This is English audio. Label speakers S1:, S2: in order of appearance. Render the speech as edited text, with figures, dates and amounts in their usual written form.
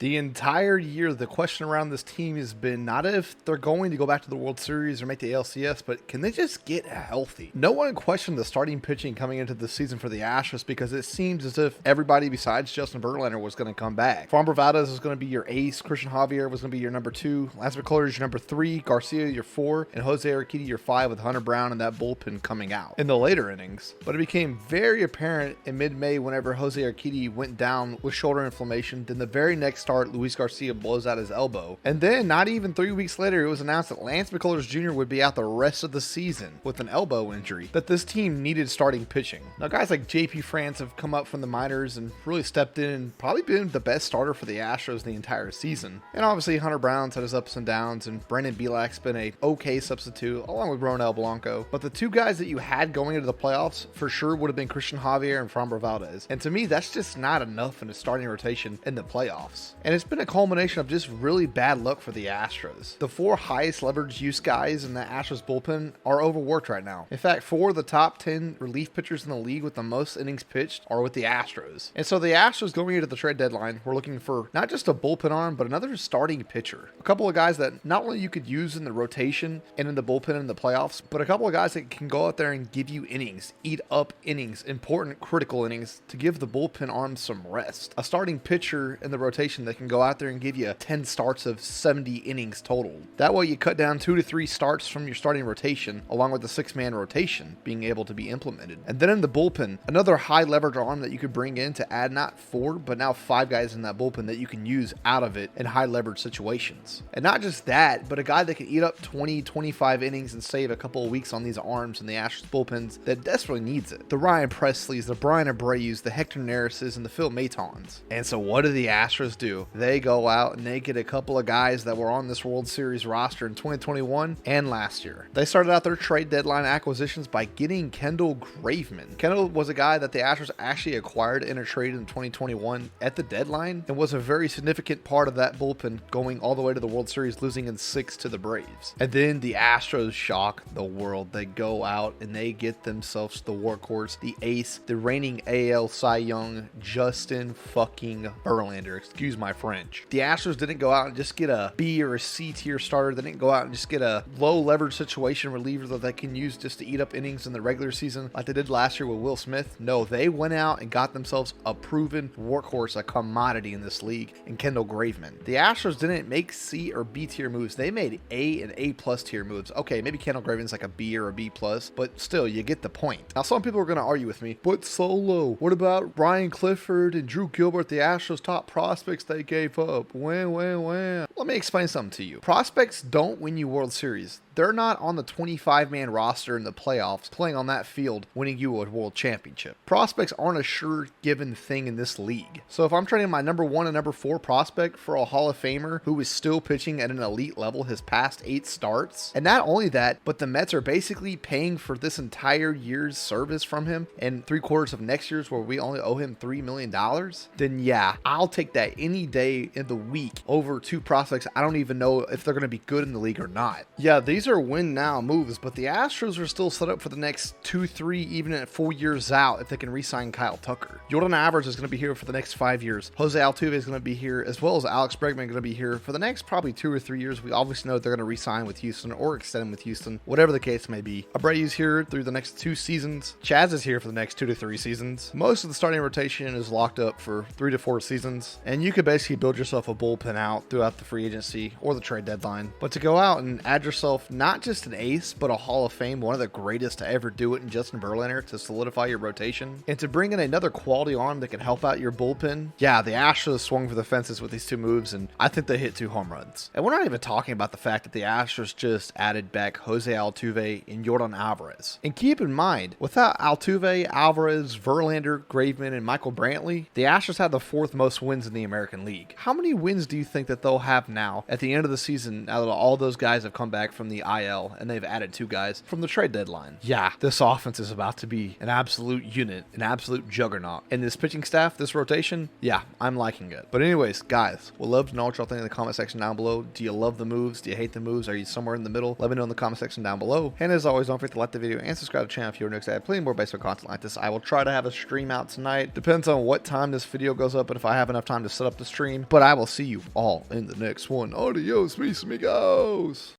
S1: The entire year, the question around this team has been not if they're going to go back to the World Series or make the ALCS, but can they just get healthy? No one questioned the starting pitching coming into the season for the Astros because it seems as if everybody besides Justin Verlander was going to come back. Framber Valdez was going to be your ace, Christian Javier was going to be your number 2, Lance McCullers your number 3, Garcia your 4, and Jose Urquidy your 5 with Hunter Brown and that bullpen coming out in the later innings. But it became very apparent in mid-May whenever Jose Urquidy went down with shoulder inflammation. Then the very next start, Luis Garcia blows out his elbow. And then not even 3 weeks later, it was announced that Lance McCullers Jr. would be out the rest of the season with an elbow injury, that this team needed starting pitching. Now guys like JP France have come up from the minors and really stepped in and probably been the best starter for the Astros the entire season. And obviously Hunter Brown's had his ups and downs, and Brandon Bielak's been a okay substitute along with Ronel Blanco. But the two guys that you had going into the playoffs for sure would have been Christian Javier and Framber Valdez. And to me, that's just not enough in a starting rotation in the playoffs. And it's been a culmination of just really bad luck for the Astros. The 4 highest leverage use guys in the Astros bullpen are overworked right now. In fact, 4 of the top 10 relief pitchers in the league with the most innings pitched are with the Astros. And so the Astros going into the trade deadline, we're looking for not just a bullpen arm, but another starting pitcher. A couple of guys that not only you could use in the rotation and in the bullpen in the playoffs, but a couple of guys that can go out there and give you innings, eat up innings, important critical innings to give the bullpen arm some rest. A starting pitcher in the rotation that can go out there and give you 10 starts of 70 innings total. That way you cut down 2 to 3 starts from your starting rotation, along with the 6-man rotation being able to be implemented. And then in the bullpen, another high leverage arm that you could bring in to add not 4, but now 5 guys in that bullpen that you can use out of it in high leverage situations. And not just that, but a guy that can eat up 20, 25 innings and save a couple of weeks on these arms in the Astros bullpens that desperately needs it. The Ryan Presleys, the Brian Abreu's, the Hector Neris's, and the Phil Matons. And so what do the Astros do? They go out and they get a couple of guys that were on this World Series roster in 2021 and last year. They started out their trade deadline acquisitions by getting Kendall Graveman. Kendall was a guy that the Astros actually acquired in a trade in 2021 at the deadline and was a very significant part of that bullpen going all the way to the World Series, losing in 6 to the Braves. And then the Astros shock the world. They go out and they get themselves the workhorse, the ace, the reigning AL Cy Young, Justin fucking Verlander. Excuse my French. The Astros didn't go out and just get a B or a C tier starter. They didn't go out and just get a low leverage situation reliever that they can use just to eat up innings in the regular season like they did last year with Will Smith. No, they went out and got themselves a proven workhorse, a commodity in this league in Kendall Graveman. The Astros didn't make C or B tier moves. They made A and A plus tier moves. Okay, maybe Kendall Graveman's like a B or a B plus, but still, you get the point. Now, some people are going to argue with me, but Solo, what about Ryan Clifford and Drew Gilbert, the Astros top prospects they gave up? When? Let me explain something to you. Prospects don't win you World Series. They're not on the 25-man roster in the playoffs playing on that field winning you a world championship. Prospects aren't a sure given thing in this league. So if I'm trading my number 1 and number 4 prospect for a Hall of Famer who is still pitching at an elite level his past 8 starts, and not only that, but the Mets are basically paying for this entire year's service from him and 3/4 of next year's where we only owe him $3 million, then yeah, I'll take that any day in the week over 2 prospects I don't even know if they're going to be good in the league or not. Yeah, these are win now moves, but the Astros are still set up for the next 2, 3, even at 4 years out if they can re-sign Kyle Tucker. Jordan Alvarez is going to be here for the next 5 years. Jose Altuve is going to be here, as well as Alex Bregman going to be here for the next probably 2 or 3 years. We obviously know they're going to re-sign with Houston or extend with Houston, whatever the case may be. Abreu's here through the next 2 seasons. Chaz is here for the next 2 to 3 seasons. Most of the starting rotation is locked up for 3 to 4 seasons, and you could basically build yourself a bullpen out throughout the free agency or the trade deadline. But to go out and add yourself not just an ace, but a Hall of Fame, one of the greatest to ever do it in Justin Verlander to solidify your rotation, and to bring in another quality arm that can help out your bullpen. Yeah, the Astros swung for the fences with these 2 moves, and I think they hit 2 home runs. And we're not even talking about the fact that the Astros just added back Jose Altuve and Jordan Alvarez. And keep in mind, without Altuve, Alvarez, Verlander, Graveman, and Michael Brantley, the Astros had the 4th most wins in the American League. How many wins do you think that they'll have now at the end of the season now that all those guys have come back from the IL and they've added 2 guys from the trade deadline? Yeah, this offense is about to be an absolute unit, an absolute juggernaut. And this pitching staff, this rotation, yeah, I'm liking it. But anyways, guys, we'll love to know what y'all think in the comment section down below. Do you love the moves? Do you hate the moves? Are you somewhere in the middle? Let me know in the comment section down below. And as always, don't forget to like the video and subscribe to the channel if you're new, because I have plenty more baseball content like this. I will try to have a stream out tonight. Depends on what time this video goes up and if I have enough time to set up the stream. But I will see you all in the next one. Adios, mis amigos.